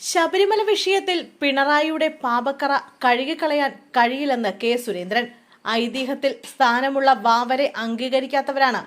ശബരിമല വിഷയത്തിൽ പിണറായിയുടെ പാപക്കറ കഴുകിക്കളയാൻ കഴിയില്ലെന്ന് കെ സുരേന്ദ്രൻ. ഐതിഹ്യത്തിൽ സ്ഥാനമുള്ള വാവരെ അംഗീകരിക്കാത്തവരാണ്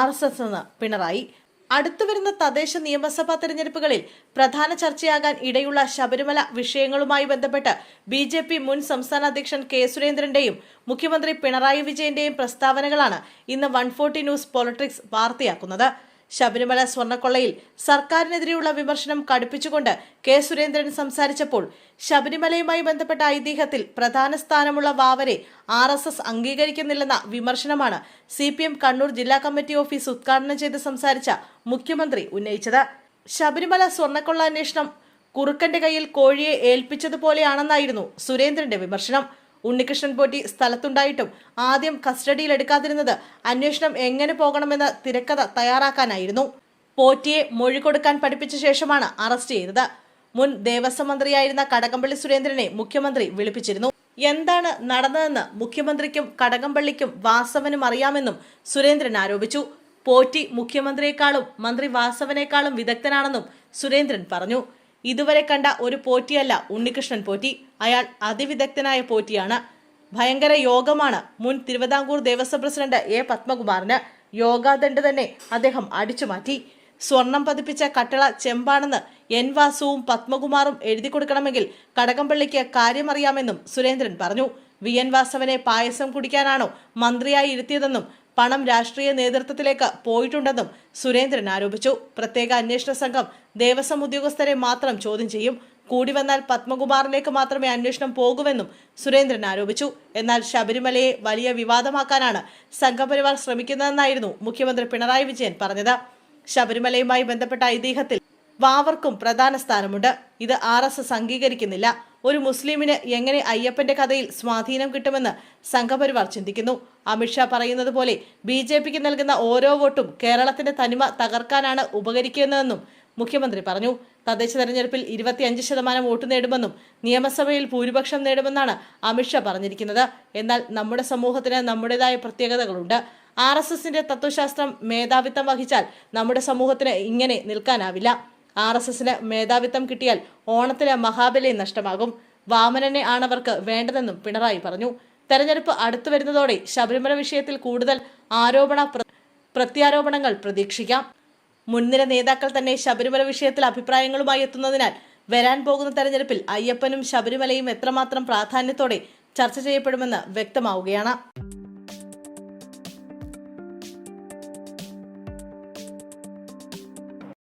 RSS എന്ന് പിണറായി. അടുത്തുവരുന്ന തദ്ദേശ നിയമസഭാ തെരഞ്ഞെടുപ്പുകളിൽ പ്രധാന ചർച്ചയാകാൻ ഇടയുള്ള ശബരിമല വിഷയങ്ങളുമായി ബന്ധപ്പെട്ട് BJP മുൻ സംസ്ഥാന അധ്യക്ഷൻ കെ സുരേന്ദ്രന്റെയും മുഖ്യമന്ത്രി പിണറായി വിജയന്റെയും പ്രസ്താവനകളാണ് ഇന്ന് 140 ന്യൂസ് പൊളിറ്റിക്സ് വാർത്തയാക്കുന്നത്. ശബരിമല സ്വർണ്ണക്കൊള്ളയിൽ സർക്കാരിനെതിരെയുള്ള വിമർശനം കടുപ്പിച്ചുകൊണ്ട് കെ സുരേന്ദ്രൻ സംസാരിച്ചപ്പോൾ ശബരിമലയുമായി ബന്ധപ്പെട്ട ഐതിഹ്യത്തിൽ പ്രധാന സ്ഥാനമുള്ള വാവരെ RSS അംഗീകരിക്കുന്നില്ലെന്ന വിമർശനമാണ് CPM കണ്ണൂർ ജില്ലാ കമ്മിറ്റി ഓഫീസ് ഉദ്ഘാടനം ചെയ്ത് സംസാരിച്ച മുഖ്യമന്ത്രി ഉന്നയിച്ചത്. ശബരിമല സ്വർണ്ണക്കൊള്ള അന്വേഷണം കുറുക്കന്റെ കയ്യിൽ കോഴിയെ ഏൽപ്പിച്ചതുപോലെയാണെന്നായിരുന്നു സുരേന്ദ്രന്റെ വിമർശനം. ഉണ്ണികൃഷ്ണൻ പോറ്റി സ്ഥലത്തുണ്ടായിട്ടും ആദ്യം കസ്റ്റഡിയിലെടുക്കാതിരുന്നത് അന്വേഷണം എങ്ങനെ പോകണമെന്ന് തിരക്കഥ തയ്യാറാക്കാനായിരുന്നു. പോറ്റിയെ മൊഴി കൊടുക്കാൻ പഠിപ്പിച്ച ശേഷമാണ് അറസ്റ്റ് ചെയ്തത്. മുൻ ദേവസ്വം മന്ത്രിയായിരുന്ന കടകംപള്ളി സുരേന്ദ്രനെ മുഖ്യമന്ത്രി വിളിപ്പിച്ചിരുന്നു. എന്താണ് നടന്നതെന്ന് മുഖ്യമന്ത്രിക്കും കടകംപള്ളിക്കും വാസവനും അറിയാമെന്നും സുരേന്ദ്രൻ ആരോപിച്ചു. പോറ്റി മുഖ്യമന്ത്രിയെക്കാളും മന്ത്രി വാസവനേക്കാളും വിദഗ്ധനാണെന്നും സുരേന്ദ്രൻ പറഞ്ഞു. ഇതുവരെ കണ്ട ഒരു പോറ്റിയല്ല ഉണ്ണികൃഷ്ണൻ പോറ്റി. അയാൾ അതിവിദഗ്ധനായ പോറ്റിയാണ്. ഭയങ്കര യോഗമാണ് മുൻ തിരുവിതാംകൂർ ദേവസ്വം പ്രസിഡന്റ് A പത്മകുമാറിന്. യോഗാദണ്ഡ് തന്നെ അദ്ദേഹം അടിച്ചുമാറ്റി. സ്വർണം പതിപ്പിച്ച കട്ടള ചെമ്പാണെന്ന് N വാസുവും പത്മകുമാറും എഴുതി കൊടുക്കണമെങ്കിൽ കടകംപള്ളിക്ക് കാര്യമറിയാമെന്നും സുരേന്ദ്രൻ പറഞ്ഞു. VN വാസവനെ പായസം കുടിക്കാനാണോ മന്ത്രിയായി ഇരുത്തിയതെന്നും പണം രാഷ്ട്രീയ നേതൃത്വത്തിലേക്ക് പോയിട്ടുണ്ടെന്നും സുരേന്ദ്രൻ ആരോപിച്ചു. പ്രത്യേക അന്വേഷണ സംഘം ദേവസ്വം ഉദ്യോഗസ്ഥരെ മാത്രം ചോദ്യം ചെയ്യും. കൂടി വന്നാൽ പത്മകുമാറിലേക്ക് മാത്രമേ അന്വേഷണം പോകൂവെന്നും സുരേന്ദ്രൻ ആരോപിച്ചു. എന്നാൽ ശബരിമലയെ വലിയ വിവാദമാക്കാനാണ് സംഘപരിവാർ ശ്രമിക്കുന്നതെന്നായിരുന്നു മുഖ്യമന്ത്രി പിണറായി വിജയൻ പറഞ്ഞത്. ശബരിമലയുമായി ബന്ധപ്പെട്ട ഐതിഹ്യത്തിൽ വാവർക്കും പ്രധാന സ്ഥാനമുണ്ട്. ഇത് RSS അംഗീകരിക്കുന്നില്ല. ഒരു മുസ്ലിമിന് എങ്ങനെ അയ്യപ്പന്റെ കഥയിൽ സ്വാധീനം കിട്ടുമെന്ന് സംഘപരിവാർ ചിന്തിക്കുന്നു. അമിത്ഷാ പറയുന്നത് പോലെ BJPക്ക് നൽകുന്ന ഓരോ വോട്ടും കേരളത്തിന്റെ തനിമ തകർക്കാനാണ് ഉപകരിക്കുന്നതെന്നും മുഖ്യമന്ത്രി പറഞ്ഞു. തദ്ദേശ തെരഞ്ഞെടുപ്പിൽ 25% വോട്ട് നേടുമെന്നും നിയമസഭയിൽ ഭൂരിപക്ഷം നേടുമെന്നാണ് അമിത്ഷാ പറഞ്ഞിരിക്കുന്നത്. എന്നാൽ നമ്മുടെ സമൂഹത്തിന് നമ്മുടേതായ പ്രത്യേകതകളുണ്ട്. RSSന്റെ തത്വശാസ്ത്രം മേധാവിത്വം വഹിച്ചാൽ നമ്മുടെ സമൂഹത്തിന് ഇങ്ങനെ നിൽക്കാനാവില്ല. RSSന് മേധാവിത്വം കിട്ടിയാൽ ഓണത്തിന് മഹാബലി നഷ്ടമാകും. വാമനനെ ആണവർക്ക് വേണ്ടതെന്നും പിണറായി പറഞ്ഞു. തെരഞ്ഞെടുപ്പ് അടുത്തു വരുന്നതോടെ ശബരിമല വിഷയത്തിൽ കൂടുതൽ പ്രത്യാരോപണങ്ങൾ പ്രതീക്ഷിക്കാം. മുൻനിര നേതാക്കൾ തന്നെ ശബരിമല വിഷയത്തിൽ അഭിപ്രായങ്ങളുമായി എത്തുന്നതിനാൽ വരാൻ പോകുന്ന തെരഞ്ഞെടുപ്പിൽ അയ്യപ്പനും ശബരിമലയും എത്രമാത്രം പ്രാധാന്യത്തോടെ ചർച്ച ചെയ്യപ്പെടുമെന്ന് വ്യക്തമാവുകയാണ്.